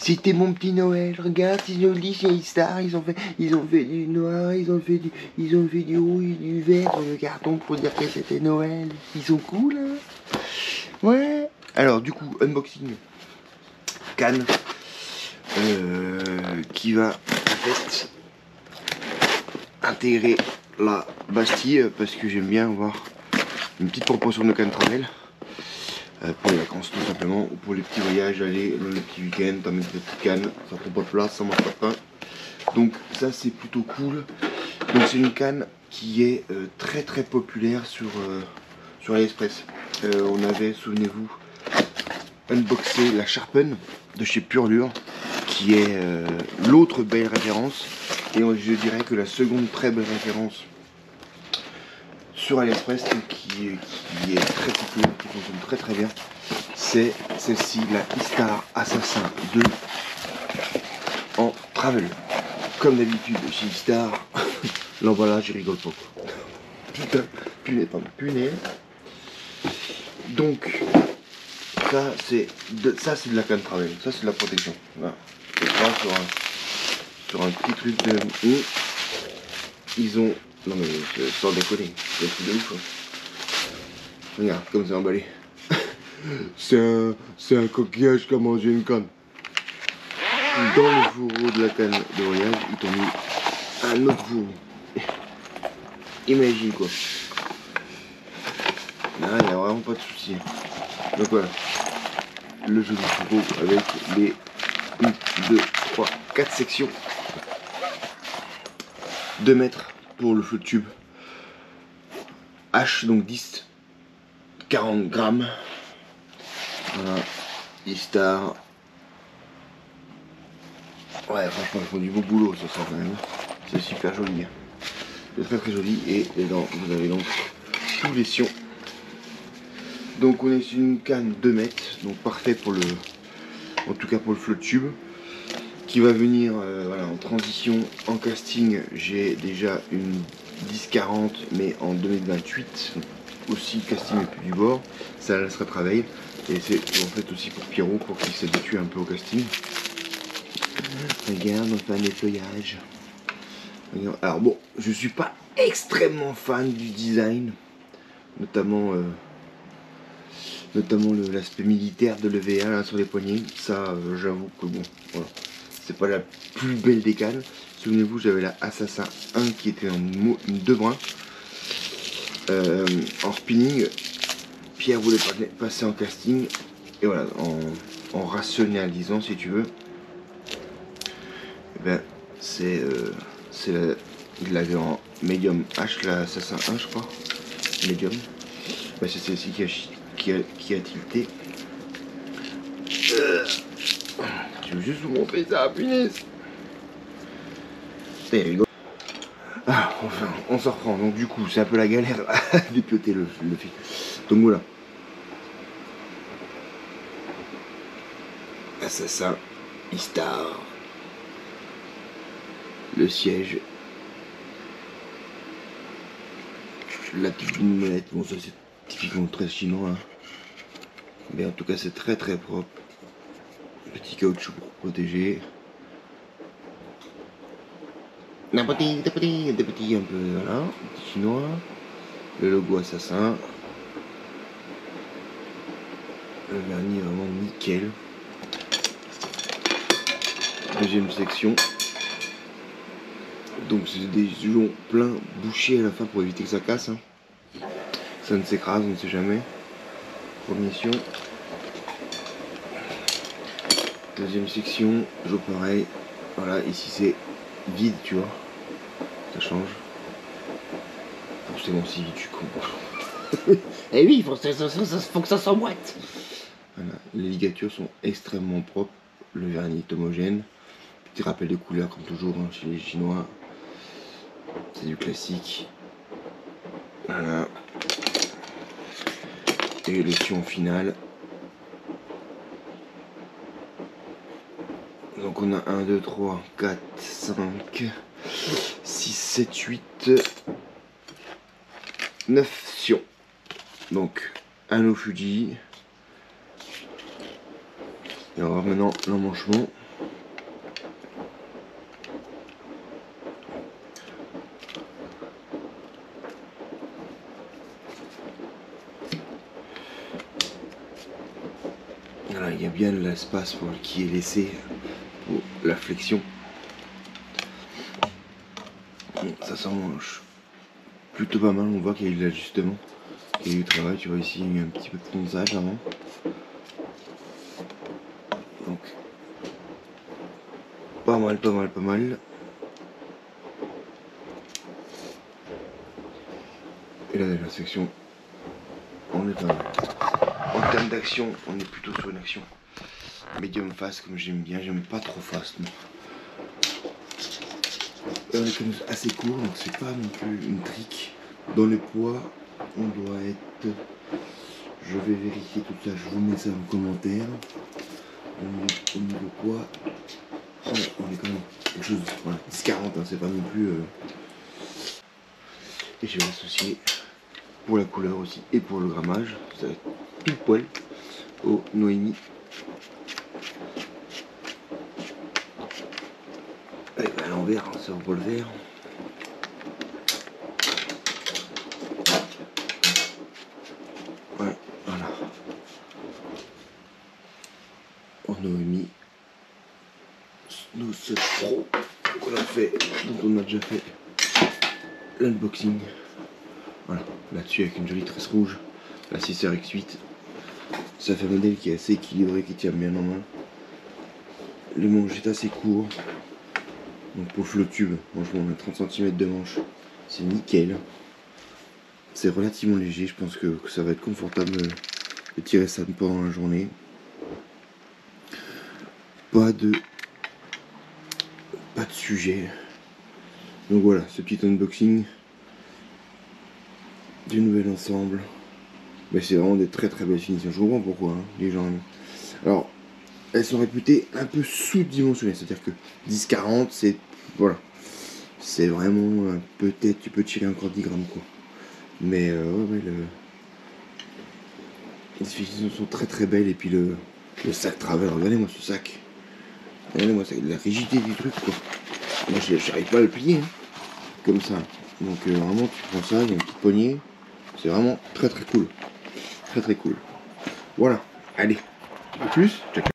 C'était mon petit Noël. Regarde, c'est joli chez Star. Ils ont fait du noir, ils ont fait du rouge, du vert sur le carton pour dire que c'était Noël. Ils sont cool, hein. Ouais. Alors, du coup, unboxing. Canne. Qui va, en fait, intégrer la Bastille parce que j'aime bien avoir une petite proportion de canne travel. Pour les vacances tout simplement, ou pour les petits voyages, aller le petit week-end, t'as mettre des petites cannes, ça prend pas de place, ça mange pas de pain. Donc ça c'est plutôt cool. Donc c'est une canne qui est très très populaire sur AliExpress. On avait, souvenez-vous, unboxé la Sharpen de chez Purlure, qui est l'autre belle référence. Et je dirais que la seconde très belle référence sur AliExpress qui est très populaire, qui fonctionne très très bien, c'est celle-ci, la Istar Assassin 2 en travel. Comme d'habitude chez Istar, l'emballage il rigole pas quoi. Putain, punaise, pardon, punaise. Donc ça c'est de la canne travel, ça c'est de la protection. Voilà. Et ça, sur un petit truc de. Ils ont. Non mais sans déconner, c'est un truc de ouf. Regarde comme c'est emballé. C'est un coquillage qui a mangé une canne. Dans le fourreau de la canne de voyage, ils t'ont mis un autre fourreau. Imagine quoi. Là, il n'y a vraiment pas de souci. Donc voilà. Le jeu du fourreau avec les 1, 2, 3, 4 sections. 2 mètres pour le feu de tube. H, donc 10, 40 grammes. Voilà. Istar. Ouais, franchement, ils font du beau boulot sur ça quand même. C'est super joli. C'est très très joli. Et dedans, vous avez donc tous les sions. Donc on est sur une canne 2 mètres. Donc parfait pour le. En tout cas pour le flow tube. Qui va venir voilà, en transition. En casting, j'ai déjà une 10-40 mais en 2028. Aussi casting et plus du bord. Ça laissera travailler. Et c'est en fait aussi pour Pierrot pour qu'il s'habitue un peu au casting. Regarde, on fait un nettoyage. Regarde. Alors bon, je suis pas extrêmement fan du design, notamment l'aspect militaire de l'EVA là, sur les poignées. Ça, j'avoue que bon, voilà, c'est pas la plus belle des cannes. Souvenez-vous, j'avais la Assassin 1 qui était en 2 brins en spinning. Pierre voulait passer en casting et voilà, en rationalisant si tu veux. Ben, il l'avait en medium H, la Assassin 1 je crois, medium. Ben, c'est celle-ci qui a tilté. Je veux juste vous montrer ça, punaise. C'est rigolo. Ah, enfin, on s'en reprend. Donc du coup, c'est un peu la galère à dépioter le fil. Donc voilà. Assassin, Istar. Le siège. La petite lunette. Bon, ça c'est typiquement très chinois. Hein. Mais en tout cas, c'est très très propre. Petit caoutchouc pour protéger. Des petits un peu, voilà, petit chinois. Le logo Assassin. Le vernis est vraiment nickel. Deuxième section. Donc c'est des joncs pleins bouchés à la fin pour éviter que ça casse. Hein. Ça ne s'écrase, on ne sait jamais. Première section. Deuxième section, toujours pareil. Voilà, ici c'est vide, tu vois. Ça change. Forcément si vide, je suis con. Eh oui, faut que ça s'emboîte. Voilà, les ligatures sont extrêmement propres. Le vernis est homogène. Petit rappel de couleur comme toujours hein, chez les Chinois. C'est du classique. Voilà. Et le sion final. Donc on a 1, 2, 3, 4, 5, 6, 7, 8, 9 sions. Donc un no Fuji. Et on va voir maintenant l'emmanchement. Voilà, il y a bien l'espace qui est laissé pour la flexion. Ça s'enmanche plutôt pas mal, on voit qu'il y a eu de l'ajustement, qu'il y a eu du travail, tu vois ici il y a eu un petit peu de ponçage avant. Donc pas mal, pas mal, pas mal. Et là la section, on est pas mal. En termes d'action, on est plutôt sur une action médium fast comme j'aime bien, j'aime pas trop fast moi. On est quand même assez court, donc c'est pas non plus une trick. Dans le poids, on doit être... Je vais vérifier tout ça, je vous mets ça en commentaire. Au niveau poids, on est quand même quelque chose, voilà, 10-40, hein, c'est pas non plus... Et je vais l'associer pour la couleur aussi et pour le grammage, ça va être tout poil au Noémie. À l'envers, hein, ça va pas le vert. Ouais, voilà. En Noémie Snow 7 Pro qu'on a fait, dont on a déjà fait l'unboxing. Voilà, là-dessus avec une jolie tresse rouge, la 6RX8. Ça fait un modèle qui est assez équilibré, qui tient bien en main. Le manche est assez court. Donc pour le flow tube, franchement on a 30 cm de manche, c'est nickel. C'est relativement léger, je pense que ça va être confortable de tirer ça pendant la journée. Pas de sujet. Donc voilà, ce petit unboxing du nouvel ensemble. Mais c'est vraiment des très très belles finitions. Je comprends pourquoi hein, les gens aiment. Alors, elles sont réputées un peu sous-dimensionnées, c'est-à-dire que 10-40, c'est voilà, c'est vraiment peut-être tu peux tirer encore 10 grammes quoi. Mais ouais, les finitions sont très très belles et puis le sac travers. Regardez-moi ce sac. Regardez-moi la rigidité du truc quoi. Moi j'arrive pas à le plier hein, comme ça. Donc vraiment tu prends ça, il y a une petite poignée. C'est vraiment très très cool. Très très cool. Voilà, allez. À plus. Ciao.